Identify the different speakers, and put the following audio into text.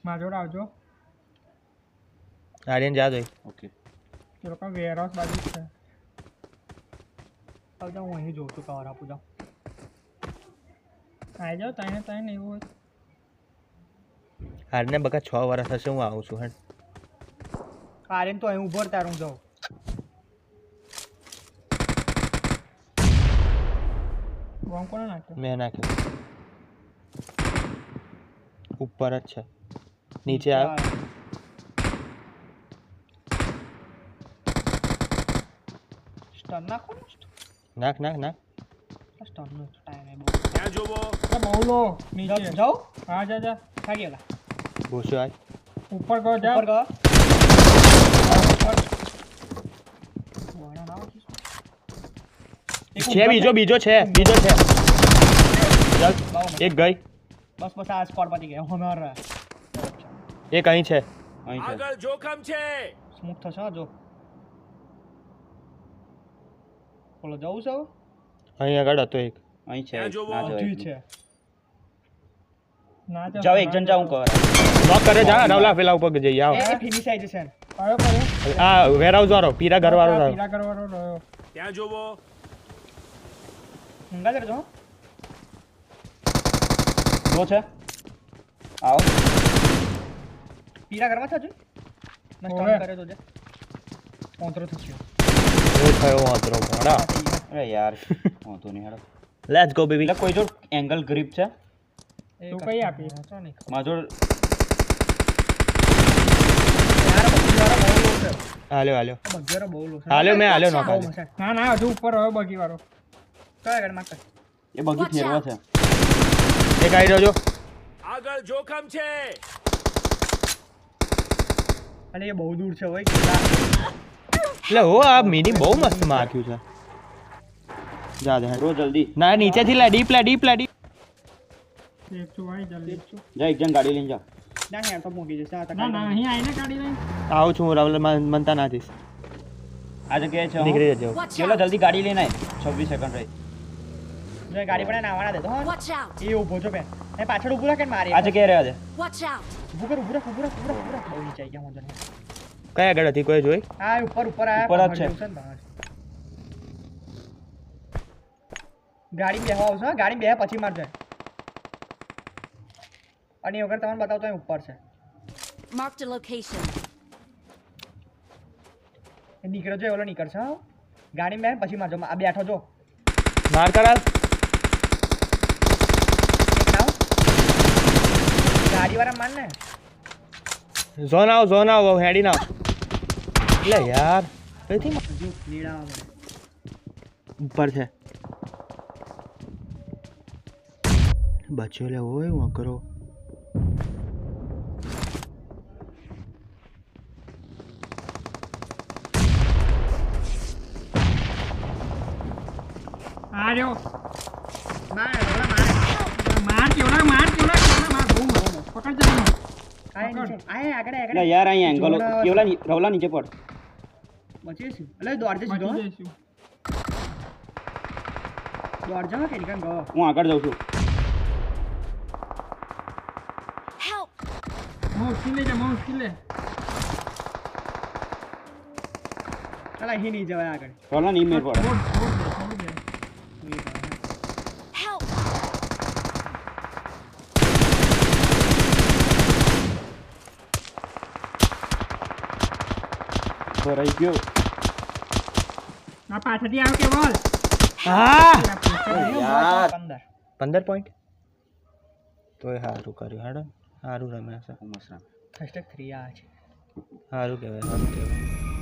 Speaker 1: મારા જોડે આવજો.
Speaker 2: આર્યન જા દો.
Speaker 3: ઓકે
Speaker 1: એ લોકો વેરહાઉસ બાજુ જ છે. આવજો હું અહીં જોઉં છું કવર આપું જાઉં. આવી જાઓ તાઈને એવું હોય.
Speaker 2: આર્યને બકા 6 વર્ષ થશે હું આવું છું હેડ.
Speaker 1: આર્યન તો અહીં ઊભો તાર હું જાઉં. બોમ્બ કોણે નાખ્યો?
Speaker 2: મેં નાખ્યો. ઉપર જ છે. નીચે આવ.
Speaker 1: સ્ટન નાખો.
Speaker 2: નાખ.
Speaker 1: સ્ટન નો ટાઈમ હે બહુ.
Speaker 4: ત્યાં જોવો.
Speaker 1: બહુ લો નીચે જાઓ. હા જા થાકી ગયેલા.
Speaker 2: ભૂસ્યો આજ.
Speaker 1: ઉપર ગયો જા. ઉપર ગયો.
Speaker 2: છે બીજો છે. ચાલ એક ગઈ.
Speaker 1: બસ આ સ્કોર પતી ગયો. હોનર
Speaker 2: એક અહીં છે.
Speaker 4: આગળ જોખમ છે.
Speaker 1: સ્મોક થશે જો. બોલો જવું છે
Speaker 2: અહીં આગળ હતો એક.
Speaker 3: અહીં છે
Speaker 4: ત્યાં જોવો.
Speaker 3: ના
Speaker 1: ઠીક
Speaker 3: જવાય
Speaker 1: છે. ના
Speaker 3: જાઓ એક જણ જાઉં કવર
Speaker 2: નોક કરે જા રાવલા પેલા ઉપર જઈ આવો.
Speaker 1: એ ફિનિશ આવી જશે. કયો
Speaker 2: આ વેરહાઉસ વાળો પીરા ઘર વાળો
Speaker 1: પીલા કરવાનો રહ્યો.
Speaker 4: ત્યાં જોવો.
Speaker 1: મંગા જરા જો.
Speaker 3: લો છે આવો
Speaker 1: પીલા કરવા થજો. મેં સ્ટોન કર્યો તો જે. કોન્ટ્રો થયો.
Speaker 2: એ થયો વાંદરો ભણા.
Speaker 3: અરે યાર વાંધો નહીં હેડો
Speaker 2: લેટ્સ ગો બેબી.
Speaker 3: એટલે કોઈ જો એંગલ ગ્રીપ છે
Speaker 1: તું કઈ આપી?
Speaker 3: મારો જોડ
Speaker 1: યાર બગીવાળો બહુ લો છે.
Speaker 2: હાલ્યો
Speaker 1: બગીવાળો બહુ લો છે.
Speaker 2: મેં હાલ્યો નોક.
Speaker 1: ના હજુ ઉપર રહ્યો બગીવાળો. કયા ગાડી માં
Speaker 3: એ બગી ફેરવા છે
Speaker 2: એક આવી રહ્યો જો.
Speaker 4: આગળ જોખમ છે.
Speaker 1: અને એ બહુ દૂર છે હોય.
Speaker 2: એટલે હો આ મિની બહુ મસ્ત માર્ક્યું છે. જા દે
Speaker 3: રો જલ્દી
Speaker 2: ના નીચેથી લે ડીપ લે.
Speaker 1: એક છું ભાઈ જલ્દી છું.
Speaker 3: જા એક જણ ગાડી લઈને જા
Speaker 1: ના યાર તો મૂકી જશે. ના અહીં આવીને ગાડી લઈને
Speaker 2: આવું છું હું રાવલ મનતા ના જઈશ.
Speaker 3: આ જગ્યાએ છે
Speaker 2: નીકળી જજો.
Speaker 3: ચલો જલ્દી ગાડી લઈને આય 26 સેકન્ડ રહી
Speaker 1: જો ગાડી પણ નાવાના દેતો હા.
Speaker 5: Watch out!
Speaker 1: એ ઊભો છો બે. એ પાછળ ઊભો રાખ કે મારી.
Speaker 3: આ જગ્યાએ રહેવા દે
Speaker 5: Watch out!
Speaker 1: ઊભો કર. બહુ નીચે આવી ગયા હું
Speaker 2: કયા આગળ હતી કોઈ જોઈ?
Speaker 1: આ ઉપર આયા.
Speaker 3: ઉપર જ છે.
Speaker 1: ગાડી બેહવા આવશે. ગાડી બેહે પછી મારજે. અને એ વગર તમને બતાવતો અહીં ઉપર છે.
Speaker 5: Marked a location.
Speaker 1: એ નીકળો જો એવલો નીકળશે હા. ગાડી બેહે પછી મારજો. આ બેઠો જો.
Speaker 2: માર કરાલ.
Speaker 1: ગાડી વાળા માર ને.
Speaker 2: ઝોન આવ હેડી ના. એટલે યાર કઈથી
Speaker 1: હજુ નીડા આવે.
Speaker 2: ઉપર છે. બચ્યો લે ઓય હું કરો.
Speaker 1: આ રહ્યો. માર બહુ પકડ જવાનો. આય આગળ
Speaker 3: એટલે યાર અહીં એંગલ કેવલા રવલા નીચે પડ
Speaker 1: બચી છે. એટલે દોડજે સીધો. દોડજો કે નીકળ ગયો.
Speaker 3: હું આગળ જાઉં છું
Speaker 5: Help!
Speaker 1: માઉસ લે. ચાલ અહીં નહીં જવાય આગળ.
Speaker 3: રવલા નહીં મેર પડે
Speaker 5: Help!
Speaker 3: ભરાઈ ગયો
Speaker 1: આ પાછળથી આવ કે બોલ.
Speaker 2: હા
Speaker 3: યાર
Speaker 2: 15 પોઈન્ટ તોય સારું કર્યું હેડો. સારું રમ્યા છે.
Speaker 3: મસ્ત
Speaker 1: #3 આ છે.
Speaker 2: સારું કહેવાય.